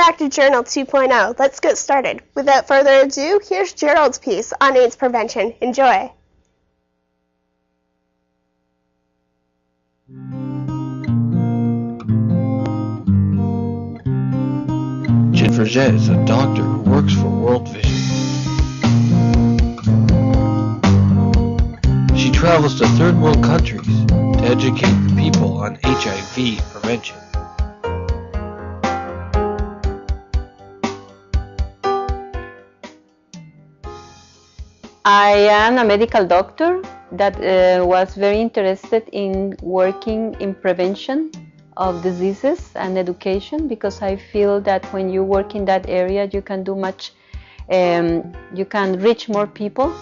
back to Journal 2.0. Let's get started. Without further ado, here's Gerald's piece on AIDS prevention. Enjoy. Jeff Forget is a doctor who works for World Vision. She travels to third world countries to educate the people on HIV prevention. I am a medical doctor that was very interested in working in prevention of diseases and education, because I feel that when you work in that area you can do much, you can reach more people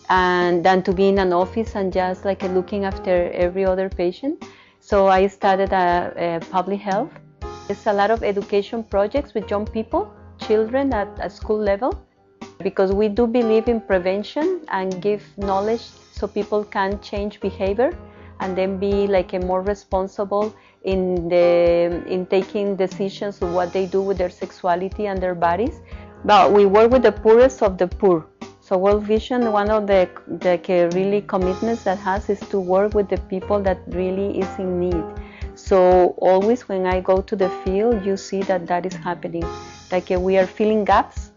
and than to be in an office and just like looking after every other patient. So I started a public health. There's a lot of education projects with young people, children at a school level, because we do believe in prevention and give knowledge so people can change behavior and then be like a more responsible in taking decisions of what they do with their sexuality and their bodies. But we work with the poorest of the poor. So World Vision, one of the really commitments that has is to work with the people that really is in need. So always when I go to the field, you see that that is happening. Like we are filling gaps,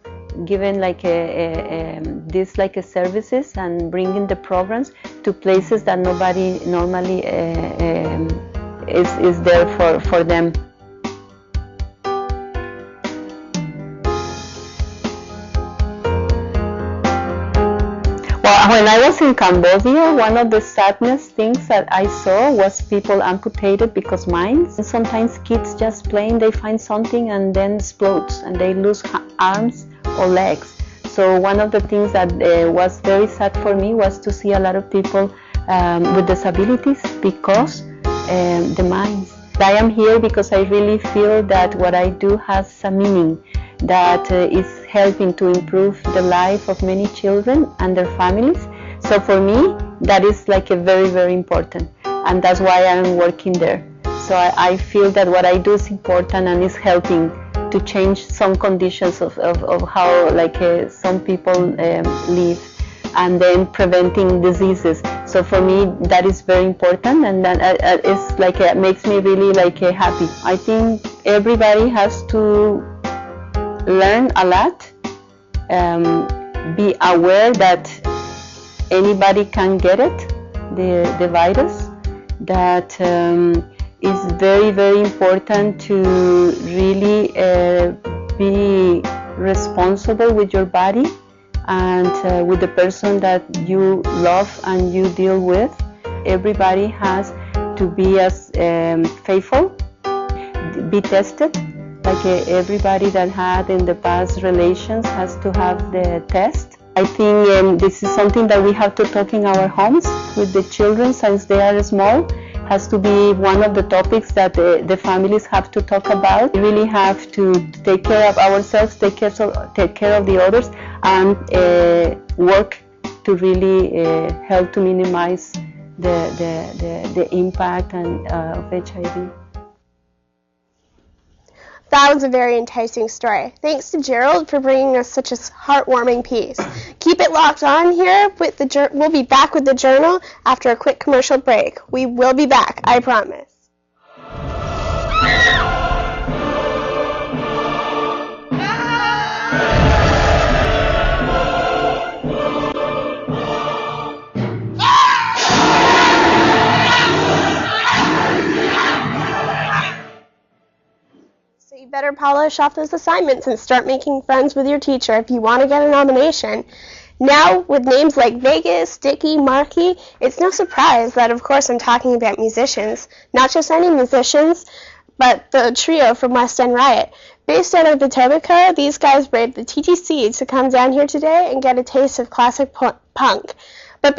giving like this like services and bringing the programs to places that nobody normally is there for them. Well, when I was in Cambodia, one of the saddest things that I saw was people amputated because mines. And sometimes kids just playing, they find something and then explodes and they lose arms or legs. So one of the things that was very sad for me was to see a lot of people with disabilities because the mines. I am here because I really feel that what I do has a meaning that is helping to improve the life of many children and their families. So for me, that is like a very, very important, and that's why I'm working there. So I feel that what I do is important and is helping to change some conditions of how like some people live, and then preventing diseases. So for me that is very important, and that it's like makes me really like happy. I think everybody has to learn a lot, be aware that anybody can get it, the virus, that it's very, very important to really be responsible with your body and with the person that you love and you deal with. Everybody has to be as faithful, be tested. Like everybody that had in the past relations has to have the test. I think this is something that we have to talk in our homes with the children since they are small. Has to be one of the topics that the families have to talk about. We really have to take care of ourselves, take care of the others, and work to really help to minimize the impact of HIV. That was a very enticing story. Thanks to Gerald for bringing us such a heartwarming piece. Keep it locked on here. We'll be back with the Journal after a quick commercial break. We will be back, I promise. You better polish off those assignments and start making friends with your teacher if you want to get a nomination. Now, with names like Vegas, Dickey, Markey, it's no surprise that, of course, I'm talking about musicians. Not just any musicians, but the trio from West End Riot. Based out of Etobicoke, these guys braved the TTC to come down here today and get a taste of classic punk. But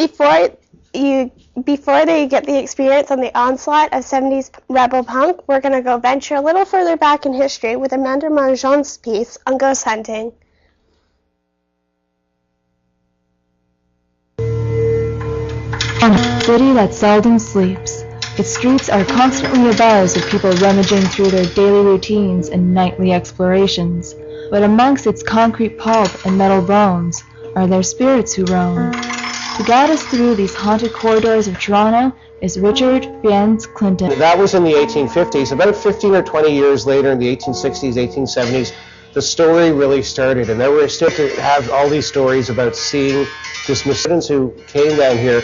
before they get the experience on the onslaught of 70s rebel punk, we're going to go venture a little further back in history with Amanda Mongeon's piece on ghost hunting. A city that seldom sleeps, Its streets are constantly abuzz with people rummaging through their daily routines and nightly explorations. But amongst its concrete pulp and metal bones are their spirits who roam. To guide us through these haunted corridors of Toronto is Richard Rienz Clinton. That was in the 1850s. About 15 or 20 years later, in the 1860s, 1870s, the story really started, and there were still to have all these stories about seeing this students who came down here,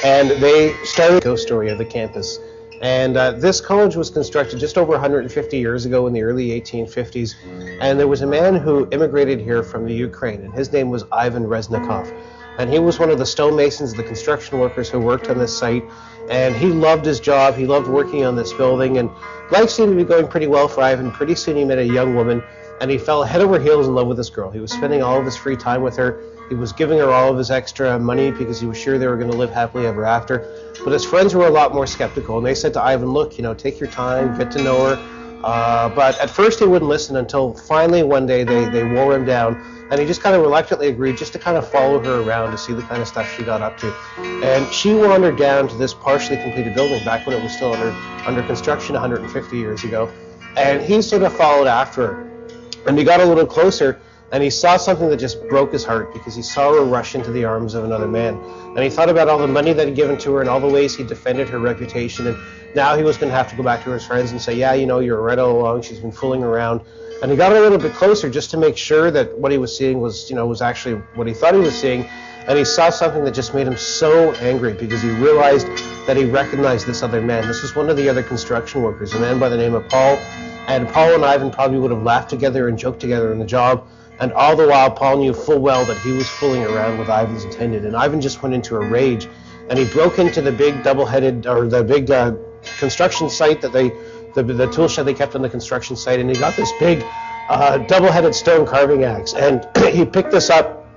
and they started the ghost story of the campus. And this college was constructed just over 150 years ago in the early 1850s, and there was a man who immigrated here from the Ukraine, and his name was Ivan Reznikov. And he was one of the stonemasons, the construction workers who worked on this site, and he loved his job, he loved working on this building, and life seemed to be going pretty well for Ivan. Pretty soon he met a young woman, and he fell head over heels in love with this girl. He was spending all of his free time with her. He was giving her all of his extra money because he was sure they were going to live happily ever after. But his friends were a lot more skeptical, and they said to Ivan, look, take your time, get to know her. But at first he wouldn't listen until finally one day they wore him down, and he just kind of reluctantly agreed just to kind of follow her around to see the kind of stuff she got up to. And she wandered down to this partially completed building back when it was still under construction 150 years ago. And he sort of followed after her. And he got a little closer, and he saw something that just broke his heart, because he saw her rush into the arms of another man. And he thought about all the money that he'd given to her and all the ways he defended her reputation, and now he was going to have to go back to his friends and say, yeah, you're right all along, she's been fooling around. And he got a little bit closer just to make sure that what he was seeing was, was actually what he thought he was seeing. And he saw something that just made him so angry, because he realized that he recognized this other man. This was one of the other construction workers, a man by the name of Paul. And Paul and Ivan probably would have laughed together and joked together in the job. And all the while, Paul knew full well that he was fooling around with Ivan's attendant. And Ivan just went into a rage. And he broke into the big double-headed, or the big construction site that the tool shed they kept on the construction site. And he got this big double-headed stone carving axe. And he picked this up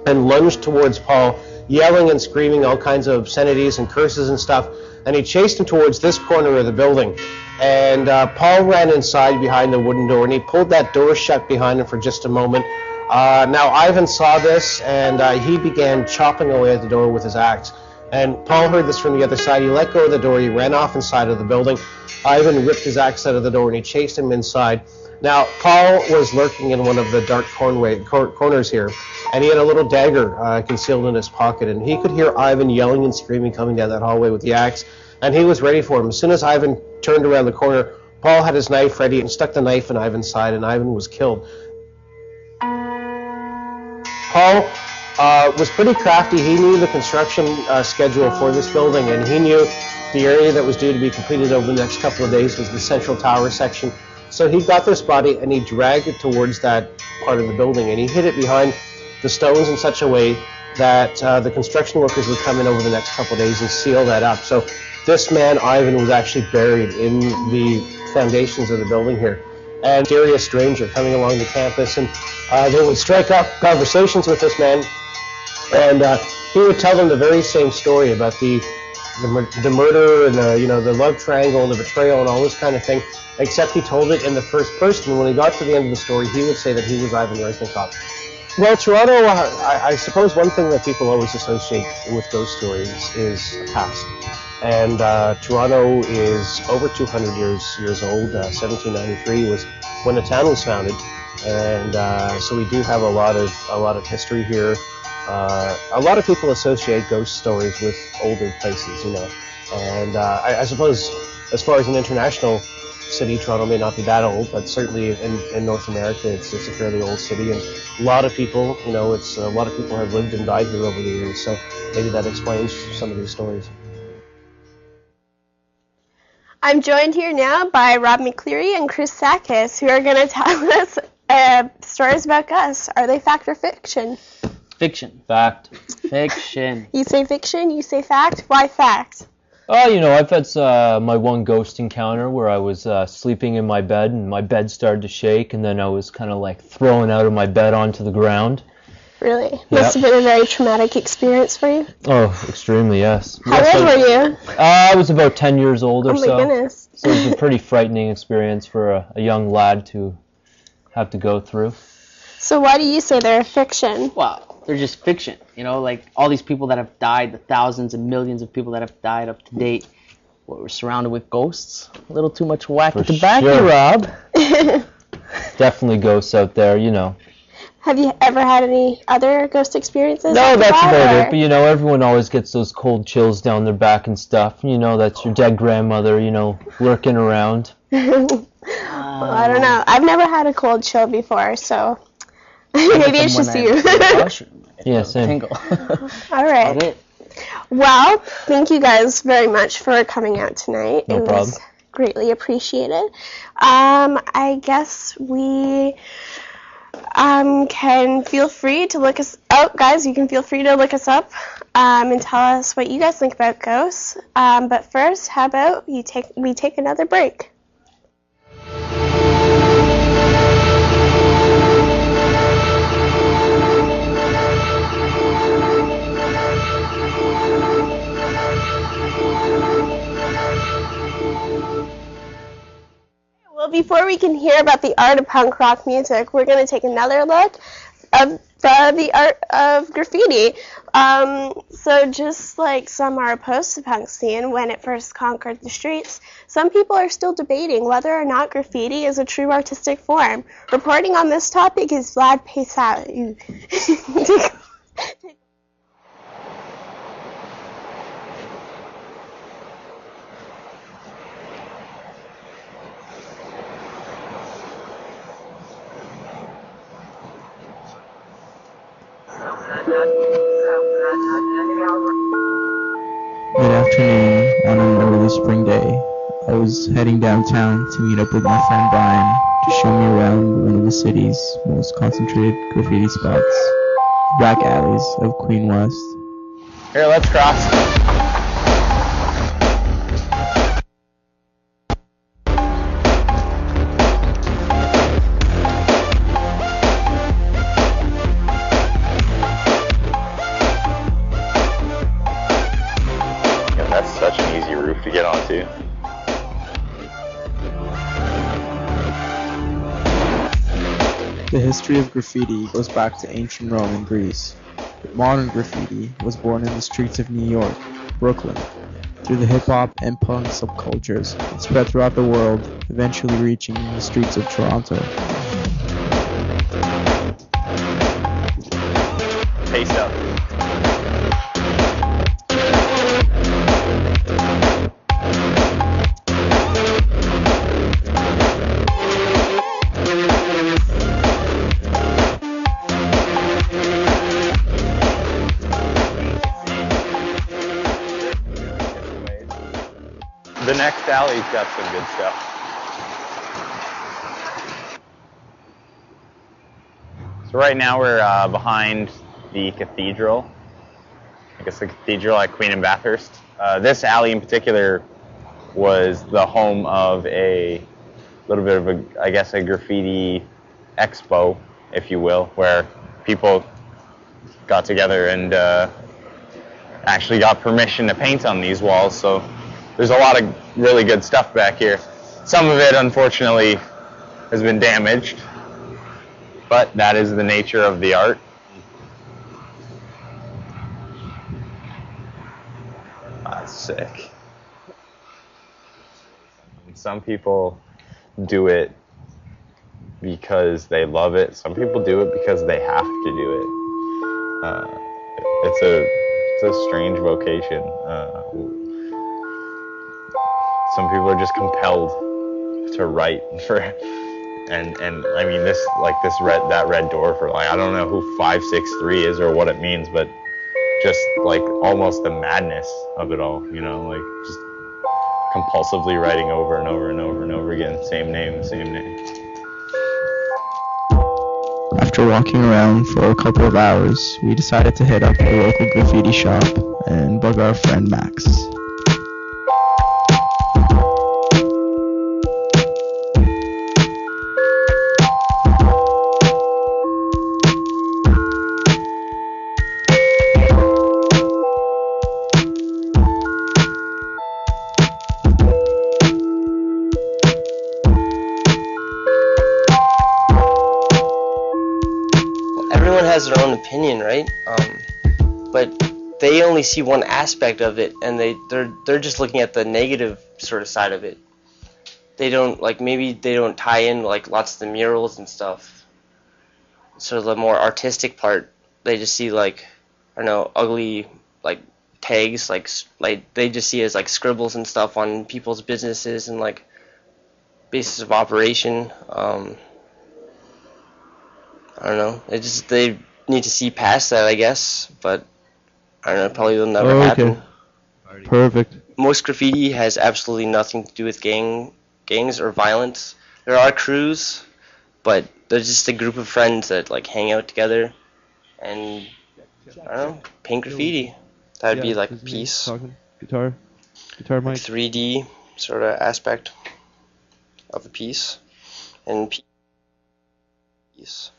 and lunged towards Paul, yelling and screaming all kinds of obscenities and curses and stuff. And he chased him towards this corner of the building. And Paul ran inside behind the wooden door, and he pulled that door shut behind him for just a moment. Now Ivan saw this, and he began chopping away at the door with his axe. And Paul heard this from the other side. He let go of the door. He ran off inside of the building. Ivan ripped his axe out of the door, and he chased him inside. Now, Paul was lurking in one of the dark corners here, and he had a little dagger concealed in his pocket, and he could hear Ivan yelling and screaming coming down that hallway with the axe, and he was ready for him. As soon as Ivan turned around the corner, Paul had his knife ready and stuck the knife in Ivan's side, and Ivan was killed. Paul was pretty crafty. He knew the construction schedule for this building, and he knew the area that was due to be completed over the next couple of days was the central tower section. So he got this body and he dragged it towards that part of the building, and he hid it behind the stones in such a way that the construction workers would come in over the next couple of days and seal that up. So this man, Ivan, was actually buried in the foundations of the building here. And a mysterious stranger coming along the campus, and they would strike up conversations with this man, and he would tell them the very same story about the murder and the love triangle and the betrayal and all this kind of thing, except he told it in the first person. When he got to the end of the story, he would say that he was Ivan Reznikov. Well, Toronto, I suppose one thing that people always associate with ghost stories is the past. And Toronto is over 200 years old. 1793 was when the town was founded, and so we do have a lot of history here. A lot of people associate ghost stories with older places, And I suppose, as far as an international city, Toronto may not be that old, but certainly in North America, it's a fairly old city, and a lot of people, a lot of people have lived and died here over the years. So maybe that explains some of these stories. I'm joined here now by Rob McCleary and Chris Sakis, who are going to tell us stories about Gus. Are they fact or fiction? Fiction. Fact. Fiction. You say fiction, you say fact. Why fact? I've had my one ghost encounter where I was sleeping in my bed, and my bed started to shake, and then I was kind of like thrown out of my bed onto the ground. Really? Must have been a very traumatic experience for you. Oh, extremely, yes. How old were you? I was about 10 years old or so. Oh my goodness. So it was a pretty frightening experience for a young lad to have to go through. So why do you say they're fiction? Well, they're just fiction, like all these people that have died, the thousands and millions of people that have died up to date, we're surrounded with ghosts. A little too much wacky For tobacco, sure. Rob. Definitely ghosts out there, you know. Have you ever had any other ghost experiences? No, after that's that, about or- it. But you know, everyone always gets those cold chills down their back and stuff. You know, that's your dead grandmother, you know, lurking around. Well, I don't know. I've never had a cold chill before, so maybe it's just you. Yeah, same. All right. Well, thank you guys very much for coming out tonight. No it problem. was greatly appreciated. I guess we can feel free to look us up, guys. You can feel free to look us up and tell us what you guys think about ghosts. But first, how about we take another break? Well, before we can hear about the art of punk rock music, we're going to take another look of the art of graffiti. So just like some are opposed to the punk scene when it first conquered the streets, some people are still debating whether or not graffiti is a true artistic form. Reporting on this topic is Vlad Puscasu. Mid-afternoon on an early spring day, I was heading downtown to meet up with my friend Brian to show me around one of the city's most concentrated graffiti spots, the back alleys of Queen West. Here, let's cross. That's such an easy roof to get onto. The history of graffiti goes back to ancient Rome and Greece, but modern graffiti was born in the streets of New York, Brooklyn, through the hip-hop and punk subcultures. It spread throughout the world, eventually reaching the streets of Toronto. Taste up. The next alley's got some good stuff. So right now we're behind the cathedral. I guess the cathedral at Queen and Bathurst. This alley in particular was the home of a little bit of a, I guess, a graffiti expo, if you will, where people got together and actually got permission to paint on these walls. So there's a lot of really good stuff back here. Some of it, unfortunately, has been damaged, but that is the nature of the art. That's sick. Some people do it because they love it. Some people do it because they have to do it. It's a strange vocation. Some people are just compelled to write for, and I mean that red door for, like, I don't know who 563 is or what it means, but just like almost the madness of it all, you know, like just compulsively writing over and over and over and over again, same name. After walking around for a couple of hours, we decided to hit up a local graffiti shop and bug our friend Max. Everyone has their own opinion, right? But they only see one aspect of it, and they're just looking at the negative sort of side of it. They don't, like, maybe they don't tie in like lots of the murals and stuff. Sort of the more artistic part, they just see like, I don't know, ugly like tags, like they just see it as like scribbles and stuff on people's businesses and like basis of operation. I don't know. They need to see past that, I guess, but I don't know. Probably will never happen. Perfect. Most graffiti has absolutely nothing to do with gangs or violence. There are crews, but they're just a group of friends that like hang out together and I don't know, paint graffiti. That would be like a piece. Guitar mic. 3D sort of aspect of a piece. And piece.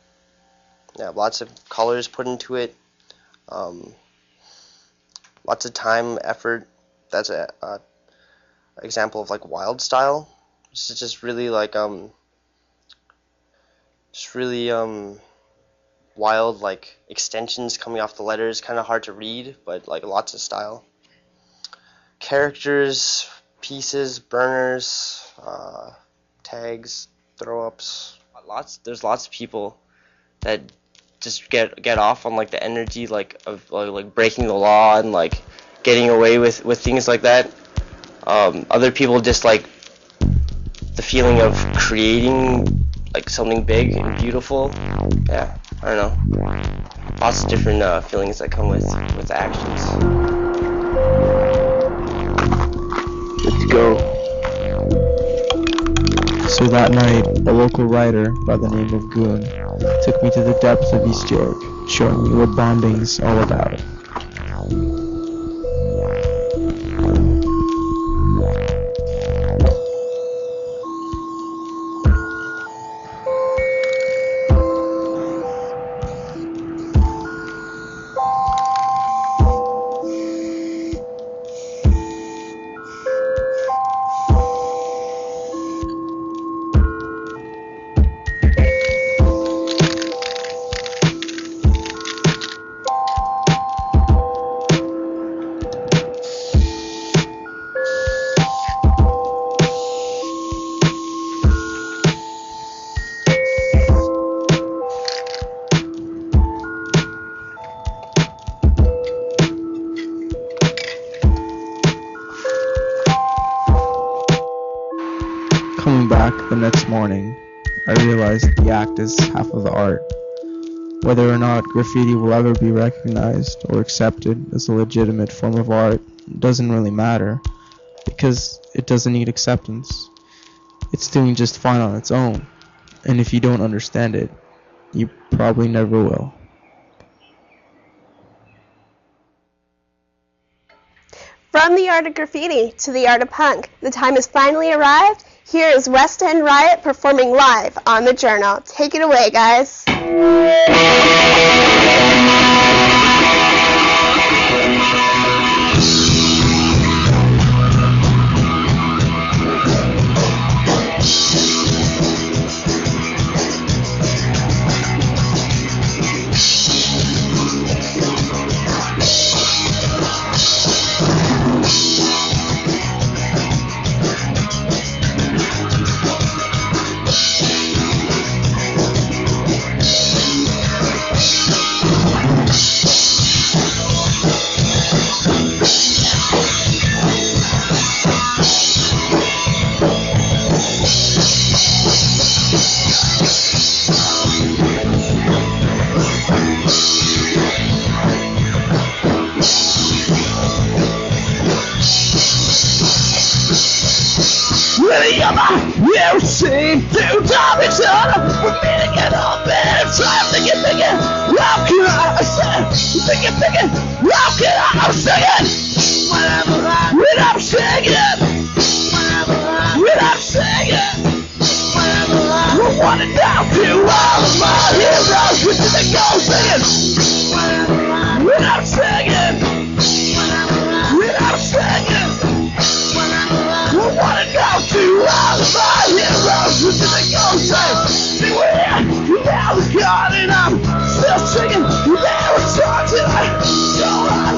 Yeah, lots of colors put into it. Lots of time, effort. That's a example of like wild style. This is just really like wild, like extensions coming off the letters, kind of hard to read, but like lots of style. Characters, pieces, burners, tags, throw-ups. There's lots of people that just get off on like the energy like of like breaking the law and like getting away with things like that. Other people just like the feeling of creating like something big and beautiful. Yeah, I don't know. Lots of different feelings that come with actions. Let's go. So that night, a local writer by the name of Goon took me to the depths of East York, showing me what bombing's all about. Coming back the next morning, I realized the act is half of the art. Whether or not graffiti will ever be recognized or accepted as a legitimate form of art doesn't really matter, because it doesn't need acceptance. It's doing just fine on its own, and if you don't understand it, you probably never will. From the art of graffiti to the art of punk, the time has finally arrived. Here is West End Riot performing live on the Journal. Take it away, guys. You seem to love each other. We're meeting it all better. Trying to get bigger. How can I say? Thinking bigger. How can I sing it? When I'm singing. When I'm singing. I wanna know to all of my heroes. Which is the go singing. When I'm singing. When I'm singing. I wanna go to all of my heroes who did the go say, beware, now it's gone and I'm still singing, now it's on tonight, so on,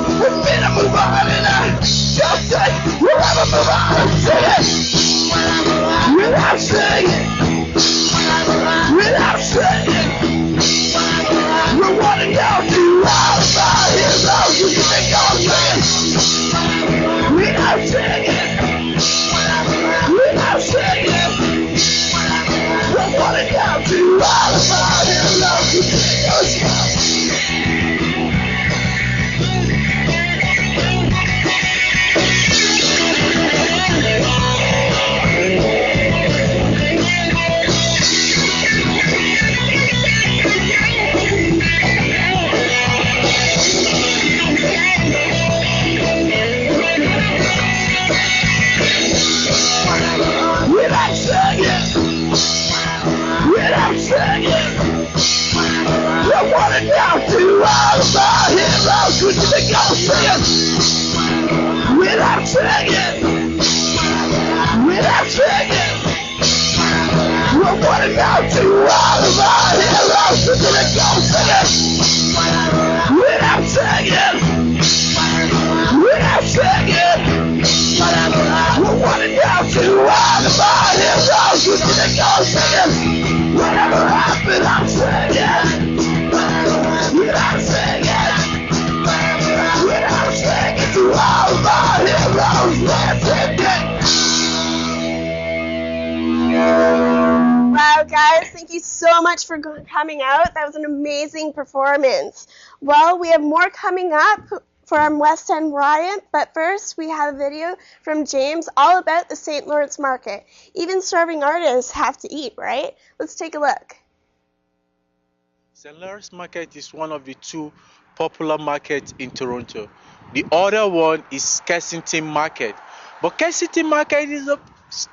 so much for coming out. That was an amazing performance. Well, we have more coming up from West End Riot, but first we have a video from James all about the St. Lawrence Market. Even starving artists have to eat, right? Let's take a look. St. Lawrence Market is one of the two popular markets in Toronto. The other one is Kensington Market. But Kensington Market is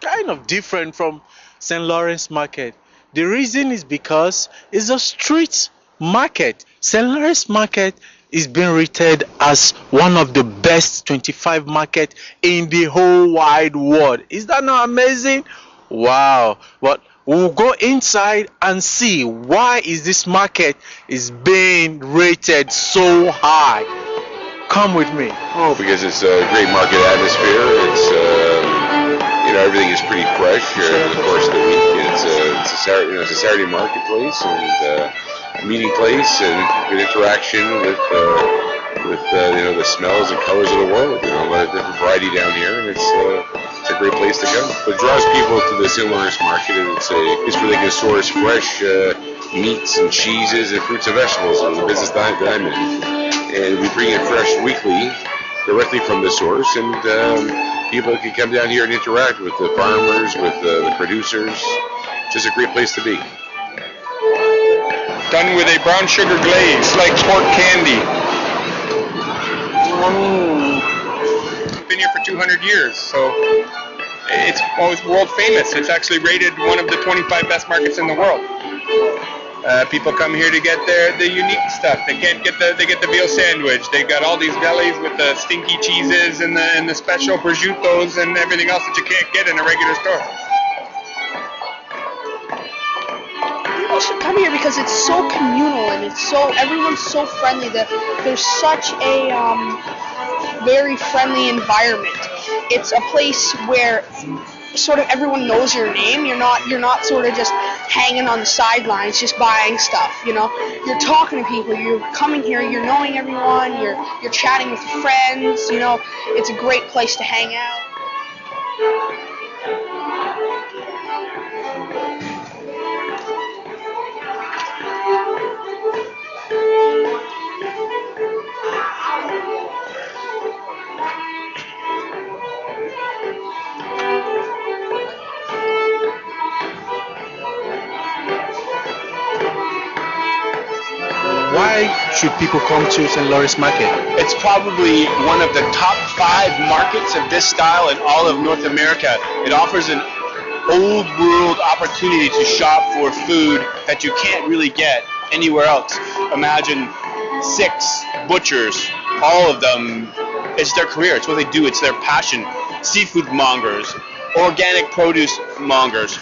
kind of different from St. Lawrence Market. The reason is because it's a street market. St. Lawrence Market is being rated as one of the best 25 markets in the whole wide world. Is that not amazing? Wow. But we'll go inside and see why is this market is being rated so high. Come with me. Oh, because it's a great market atmosphere. It's everything is pretty fresh in the course of the week. It's a Saturday marketplace and meeting place and good interaction with the smells and colors of the world. A lot of different variety down here, and it's a great place to come. But it draws people to the St. Lawrence Market, and it's where they can source fresh meats and cheeses and fruits and vegetables. It's the business that I'm in, and we bring it fresh weekly, directly from the source, and people can come down here and interact with the farmers, with the producers. Just a great place to be. Done with a brown sugar glaze, like pork candy. Been here for 200 years, so it's always world famous. It's actually rated one of the 25 best markets in the world. People come here to get the unique stuff. They get the veal sandwich. They got all these delis with the stinky cheeses and the special prosciuttos and everything else that you can't get in a regular store. People should come here because it's so communal and everyone's so friendly. There's such a very friendly environment. It's a place where sort of everyone knows your name. You're not sort of just hanging on the sidelines just buying stuff, You're talking to people, you're coming here, you're knowing everyone, you're chatting with friends, It's a great place to hang out. Why should people come to St. Lawrence Market? It's probably one of the top 5 markets of this style in all of North America. It offers an old world opportunity to shop for food that you can't really get anywhere else. Imagine 6 butchers, all of them, it's their career, it's what they do, it's their passion. Seafood mongers, organic produce mongers,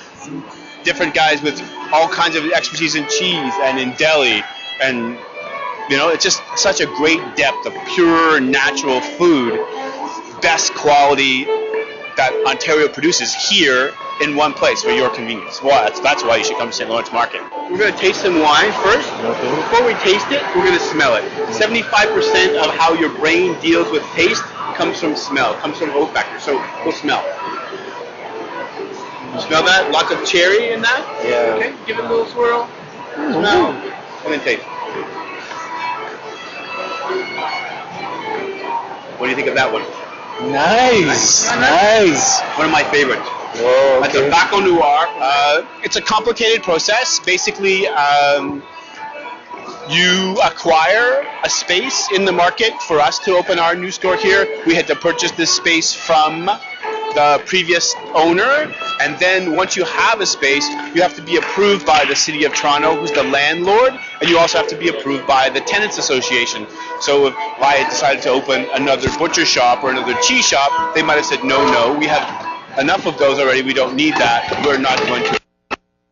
different guys with all kinds of expertise in cheese and in deli. And, it's just such a great depth of pure, natural food, best quality that Ontario produces here in one place for your convenience. Well, that's why you should come to St. Lawrence Market. We're going to taste some wine first. Okay. Before we taste it, we're going to smell it. 75% of how your brain deals with taste comes from smell, comes from olfactory. So we'll smell. You smell that? Lots of cherry in that? Yeah. Okay, give it a little swirl. Smell. And then taste. What do you think of that one? Nice. One of my favorites. Whoa, okay. A tobacco noir. It's a complicated process. Basically, you acquire a space in the market. For us to open our new store here, we had to purchase this space from the previous owner, and then once you have a space, you have to be approved by the City of Toronto, who's the landlord, and you also have to be approved by the Tenants Association. So if I had decided to open another butcher shop or another cheese shop, they might have said, no, we have enough of those already, we don't need that, we're not going to.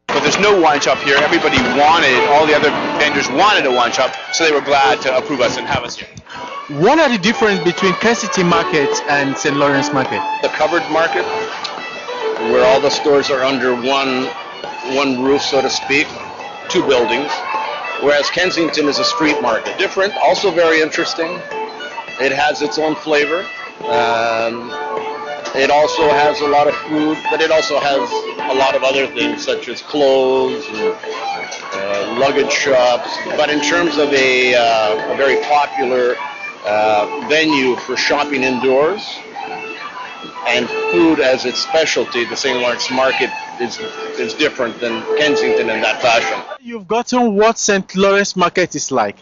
But there's no wine shop here. Everybody all the other vendors wanted a wine shop, so they were glad to approve us and have us here. What are the differences between Kensington Market and St. Lawrence Market? The covered market, where all the stores are under one roof, so to speak, 2 buildings, whereas Kensington is a street market. Different, also very interesting. It has its own flavor. It also has a lot of food, but it also has a lot of other things such as clothes and luggage shops. But in terms of a very popular venue for shopping indoors and food as its specialty, the St. Lawrence Market is different than Kensington in that fashion. You've gotten what St. Lawrence Market is like.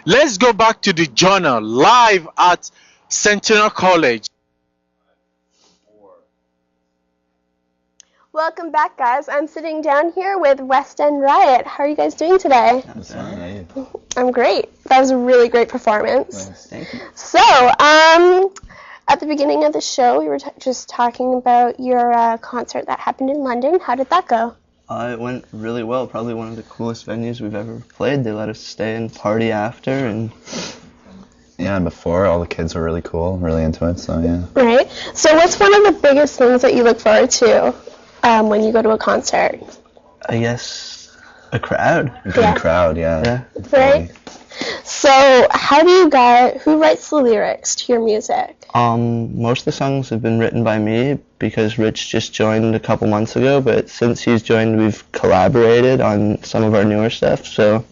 Let's go back to the journal live at Centennial College. Welcome back, guys. I'm sitting down here with West End Riot. How are you guys doing today? I'm great. That was a really great performance. Thank you. So, at the beginning of the show, we were just talking about your concert that happened in London. How did that go? It went really well. Probably one of the coolest venues we've ever played. They let us stay and party after, and yeah, and before, all the kids were really cool, really into it, so yeah. Right. So what's one of the biggest things that you look forward to when you go to a concert? I guess a crowd. A good crowd, yeah. Right. So who writes the lyrics to your music? Most of the songs have been written by me because Rich just joined a couple months ago, but since he's joined, we've collaborated on some of our newer stuff, so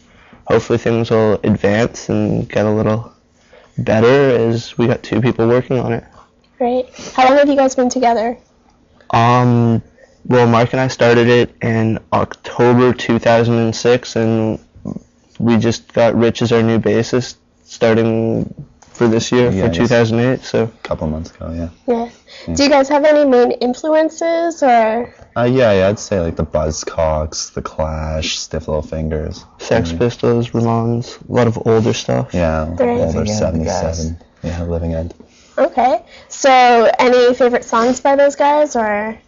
hopefully things will advance and get a little better as we got two people working on it. Right. How long have you guys been together? Well, Mark and I started it in October 2006, and we just got Rich as our new bassist starting for this year, for 2008, so. A couple months ago, yeah. Yeah. Do you guys have any main influences, or? Yeah, I'd say like the Buzzcocks, the Clash, Stiff Little Fingers. Sex Pistols, Ramones, a lot of older stuff. Yeah, older Living End, 77. Yeah, Living End. Okay. So, any favorite songs by those guys, or?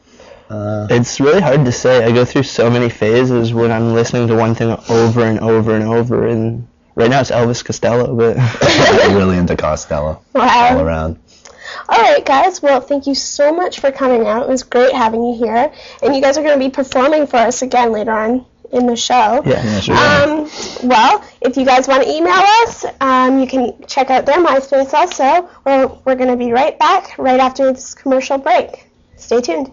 It's really hard to say. I go through so many phases when I'm listening to one thing over and over and over, and right now it's Elvis Costello, but I'm really into Costello. Wow. All around. All right, guys. Well, thank you so much for coming out. It was great having you here, and you guys are going to be performing for us again later on in the show. Yeah, sure. Well, if you guys want to email us, you can check out their MySpace also. We're going to be right back right after this commercial break. Stay tuned.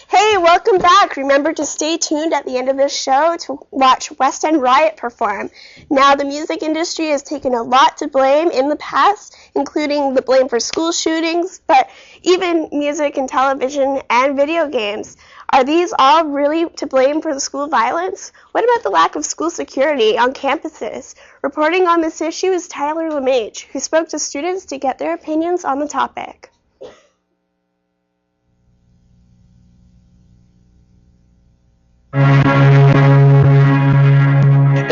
Hey, welcome back. Remember to stay tuned at the end of this show to watch West End Riot perform. Now, the music industry has taken a lot to blame in the past, including the blame for school shootings, but even music and television and video games. Are these all really to blame for the school violence? What about the lack of school security on campuses? Reporting on this issue is Tyler Lemaich, who spoke to students to get their opinions on the topic.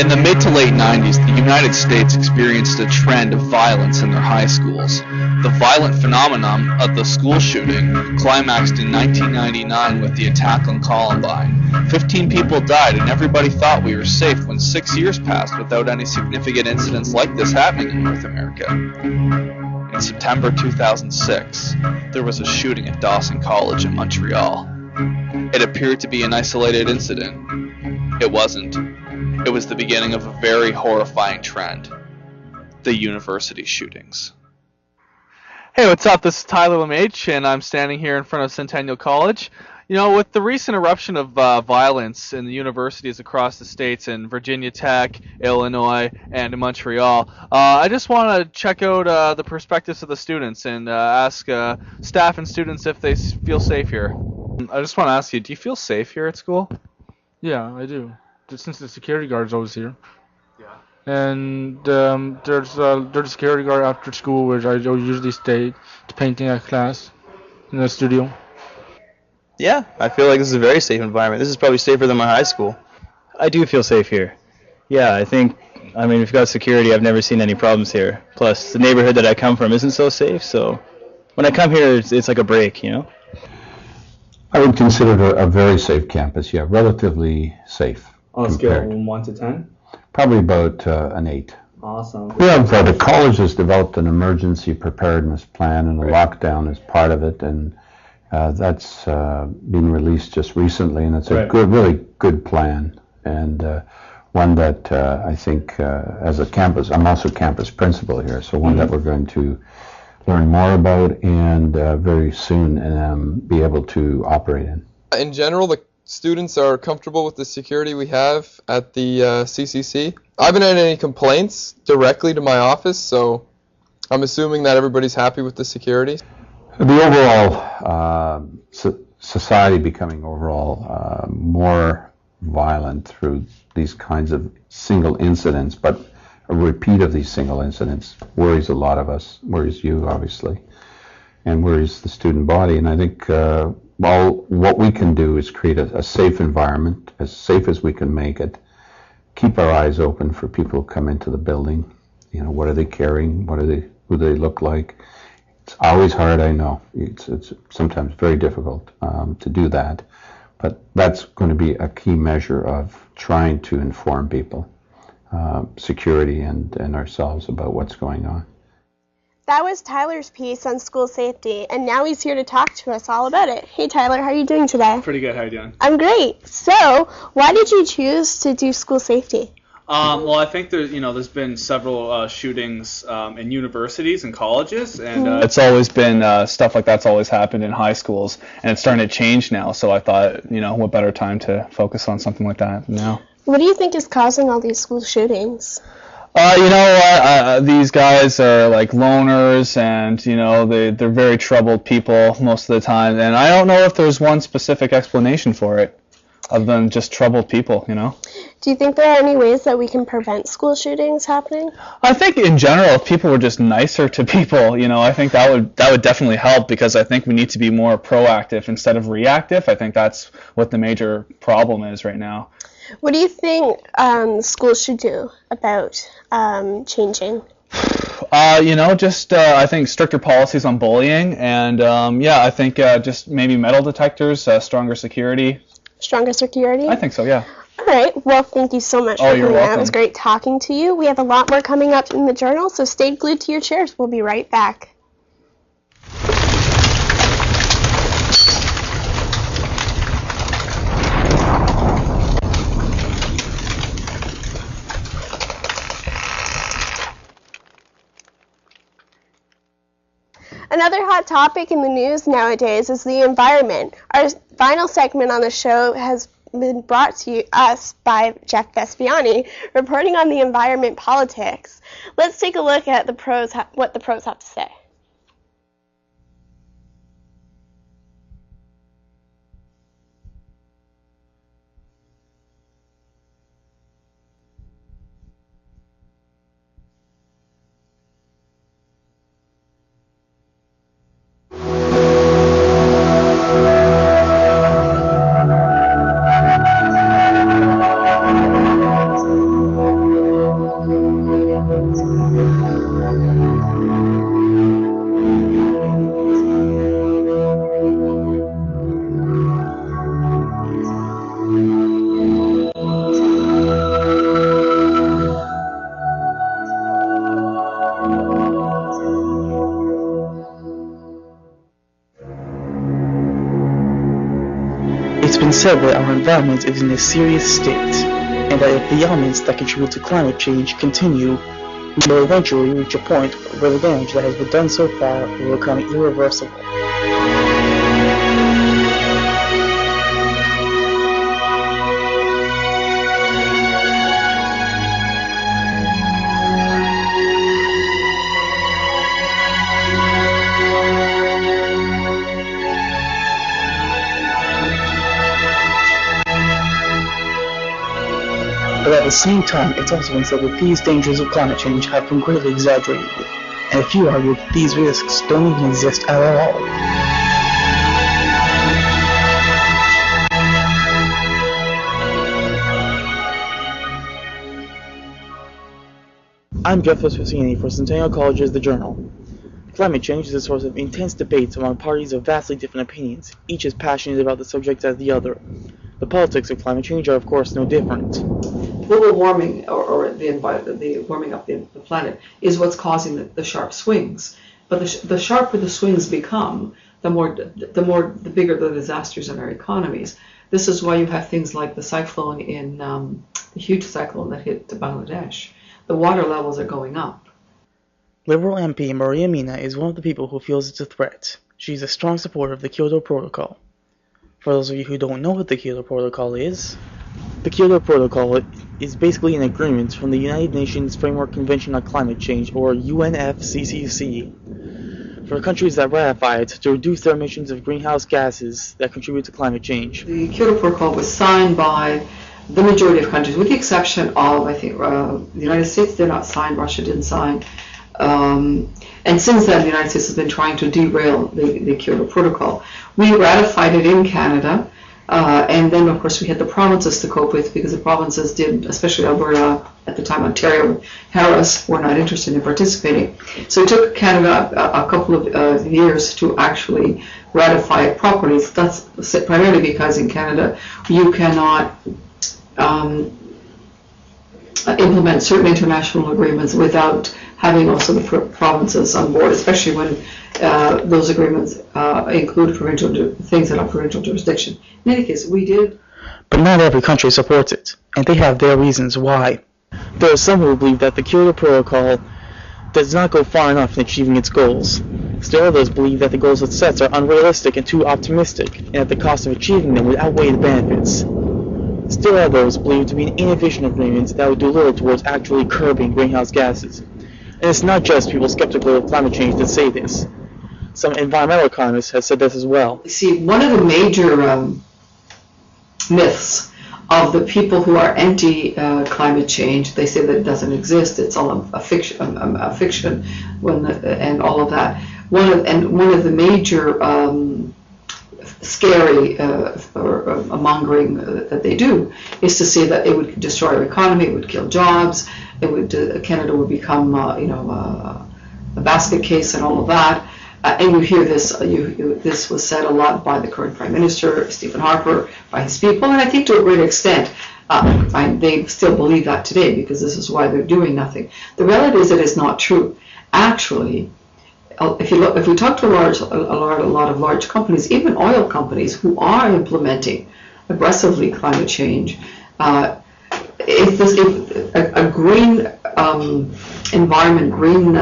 In the mid to late 90s, the United States experienced a trend of violence in their high schools. The violent phenomenon of the school shooting climaxed in 1999 with the attack on Columbine. 15 people died and everybody thought we were safe when 6 years passed without any significant incidents like this happening in North America. In September 2006, there was a shooting at Dawson College in Montreal. It appeared to be an isolated incident. It wasn't. It was the beginning of a very horrifying trend. The university shootings. Hey, what's up? This is Tyler Lemaich, and I'm standing here in front of Centennial College. You know, with the recent eruption of violence in the universities across the states in Virginia Tech, Illinois, and in Montreal, I just want to check out the perspectives of the students and ask staff and students if they feel safe here. I just want to ask you, do you feel safe here at school? Yeah, I do. Since the security guard's always here. Yeah. And there's a security guard after school, where I usually stay to painting at class in the studio. Yeah, I feel like this is a very safe environment. This is probably safer than my high school. I do feel safe here. Yeah, I mean, if you've got security, I've never seen any problems here. Plus, the neighborhood that I come from isn't so safe, so when I come here, it's like a break, you know? I would consider it a very safe campus, yeah, relatively safe. On a scale from 1 to 10? Probably about an 8. Awesome. We have, the college has developed an emergency preparedness plan, and a lockdown is part of it, and That's been released just recently, and it's a Right. really good plan, and one that I think as a campus, I'm also campus principal here, so one that we're going to learn more about and very soon be able to operate in. In general, the students are comfortable with the security we have at the CCC. I haven't had any complaints directly to my office, so I'm assuming that everybody's happy with the security. The overall society becoming overall more violent through these kinds of single incidents, but a repeat of these single incidents worries a lot of us, worries you obviously, and worries the student body. And I think what we can do is create a safe environment, as safe as we can make it, keep our eyes open for people who come into the building. You know, what are they carrying? Who do they look like? It's always hard, I know. It's sometimes very difficult to do that, but that's going to be a key measure of trying to inform people, security and ourselves about what's going on. That was Tyler's piece on school safety, and now he's here to talk to us all about it. Hey Tyler, how are you doing today? Pretty good. How are you doing? I'm great. So, why did you choose to do school safety? Well, I think there's been several shootings in universities and colleges, and It's always been stuff like that's always happened in high schools, and it's starting to change now. So I thought, what better time to focus on something like that now? What do you think is causing all these school shootings? These guys are like loners, and they're very troubled people most of the time, and I don't know if there's one specific explanation for it, other than just troubled people. Do you think there are any ways that we can prevent school shootings happening? I think in general, if people were just nicer to people, I think that would definitely help, because I think we need to be more proactive instead of reactive. I think that's what the major problem is right now. What do you think schools should do about changing? I think stricter policies on bullying, and I think just maybe metal detectors, stronger security. Stronger security? I think so, yeah. All right. Well, thank you so much for you're coming welcome. out. It was great talking to you. We have a lot more coming up in the journal, so stay glued to your chairs. We'll be right back. Another hot topic in the news nowadays is the environment. Our final segment on the show has been brought to us by Jeff Vespasiani, reporting on the environment politics. Let's take a look at what the pros have to say. It's been said that our environment is in a serious state, and that if the elements that contribute to climate change continue, we will eventually reach a point where the damage that has been done so far will become irreversible. But at the same time, it's also been said that these dangers of climate change have been greatly exaggerated, and a few argue that these risks don't even exist at all. I'm Jeff Vespasiani for Centennial College's The Journal. Climate change is a source of intense debates among parties of vastly different opinions, each as passionate about the subject as the other. The politics of climate change are, of course, no different. Global warming, or the warming of the planet, is what's causing the sharp swings. But the sharper the swings become, the bigger the disasters in our economies. This is why you have things like the cyclone the huge cyclone that hit Bangladesh. The water levels are going up. Liberal MP Maria Minna is one of the people who feels it's a threat. She's a strong supporter of the Kyoto Protocol. For those of you who don't know what the Kyoto Protocol is, the Kyoto Protocol is basically an agreement from the United Nations Framework Convention on Climate Change, or UNFCCC, for countries that ratify it to reduce their emissions of greenhouse gases that contribute to climate change. The Kyoto Protocol was signed by the majority of countries, with the exception of, I think, the United States did not sign, Russia didn't sign. And since then, the United States has been trying to derail the Kyoto Protocol. We ratified it in Canada, and then, of course, we had the provinces to cope with, because the provinces did, especially Alberta, at the time Ontario, Harris, were not interested in participating. So it took Canada a couple of years to actually ratify it properly. That's primarily because in Canada, you cannot implement certain international agreements without having also the provinces on board, especially when those agreements include things that are provincial jurisdiction. In any case, we did. But not every country supports it, and they have their reasons why. There are some who believe that the Kyoto Protocol does not go far enough in achieving its goals. Still others believe that the goals it sets are unrealistic and too optimistic, and that the cost of achieving them would outweigh the benefits. Still others believe it to be an inefficient agreement that would do little towards actually curbing greenhouse gases. And it's not just people skeptical of climate change that say this. Some environmental economists have said this as well. See, one of the major myths of the people who are anti-climate change, they say that it doesn't exist, it's all a fiction, and all of that. One of the major scary mongering that they do is to say that it would destroy our economy, it would kill jobs, Canada would become a basket case and all of that. And you hear this. This was said a lot by the current Prime Minister, Stephen Harper, by his people, and I think to a great extent they still believe that today, because this is why they're doing nothing. The reality is it is not true. Actually, if we talk to a lot of large companies, even oil companies who are implementing aggressively climate change, if a green environment, green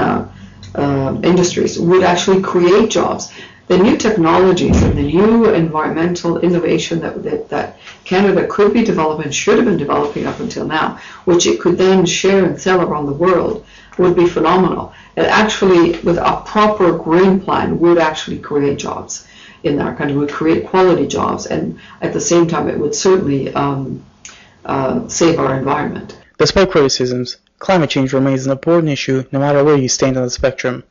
industries would actually create jobs. The new technologies and the new environmental innovation that Canada could be developing, should have been developing up until now, which it could then share and sell around the world, would be phenomenal. It actually, with a proper green plan, would actually create jobs in our country, would create quality jobs, and at the same time it would certainly save our environment. Despite criticisms, climate change remains an important issue no matter where you stand on the spectrum.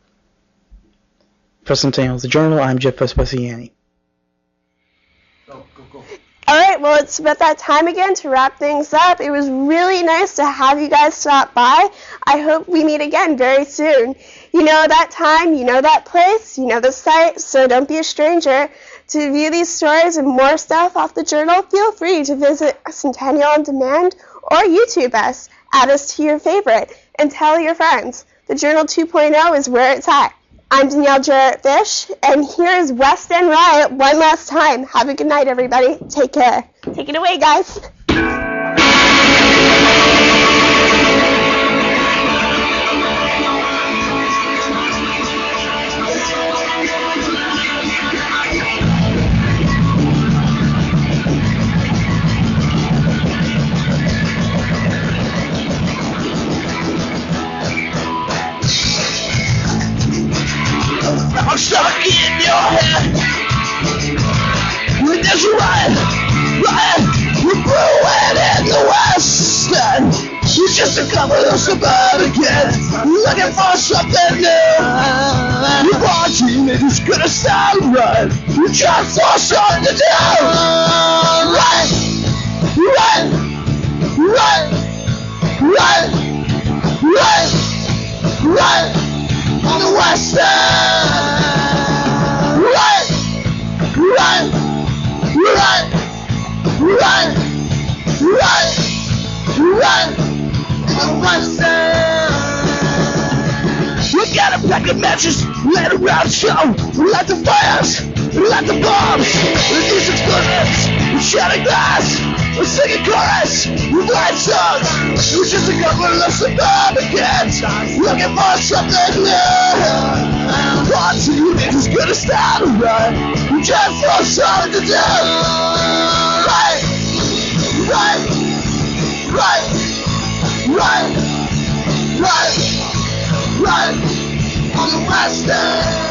For Centennial, the Journal, I'm Jeff Vespasiani. Alright, well, it's about that time again to wrap things up. It was really nice to have you guys stop by. I hope we meet again very soon. You know that time, you know that place, you know the site, so don't be a stranger. To view these stories and more stuff off the Journal, feel free to visit Centennial On Demand or YouTube us. Add us to your favorite and tell your friends. The Journal 2.0 is where it's at. I'm Danielle Jarrett-Fish, and here is West End Riot one last time. Have a good night, everybody. Take care. Take it away, guys. I'm stuck in your head with this riot, we're brewing in the West End. It's just a cover of suburbicans looking for something new. You're watching it, it's gonna sound right. You're trying for something to do. Right, right, right, right, right, right on the West End. Right, right, right, right, right, right on the West End. We gotta pack the matches, let it round show. Light the fires, light the bombs. These explosions, shattered glass. Singing chorus, blind songs. It was just a couple of suburban kids looking for something new. What do you think is gonna start a run? Just for something to do. Right, right, right, right, right, right on the west end.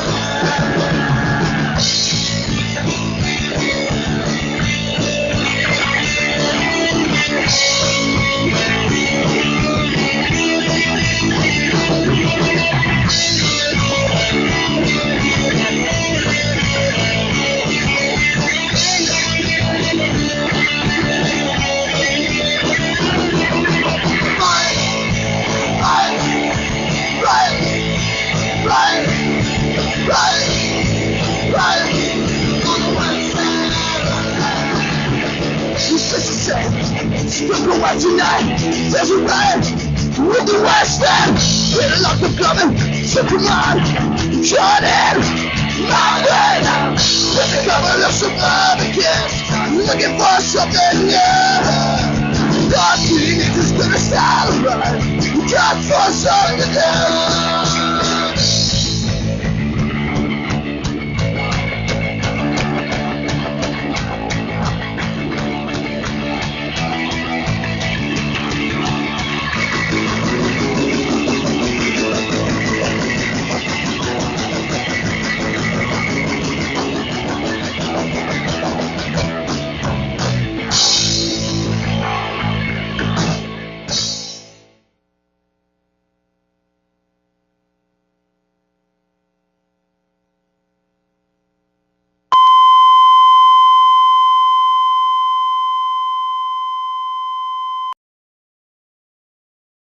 Struggle away tonight, there's a riot with the West End. Hit a lock of coming, so come on, join in, mountain. There's a couple of suburban kids looking for something new. Our teenagers gonna start a run, just for something to do.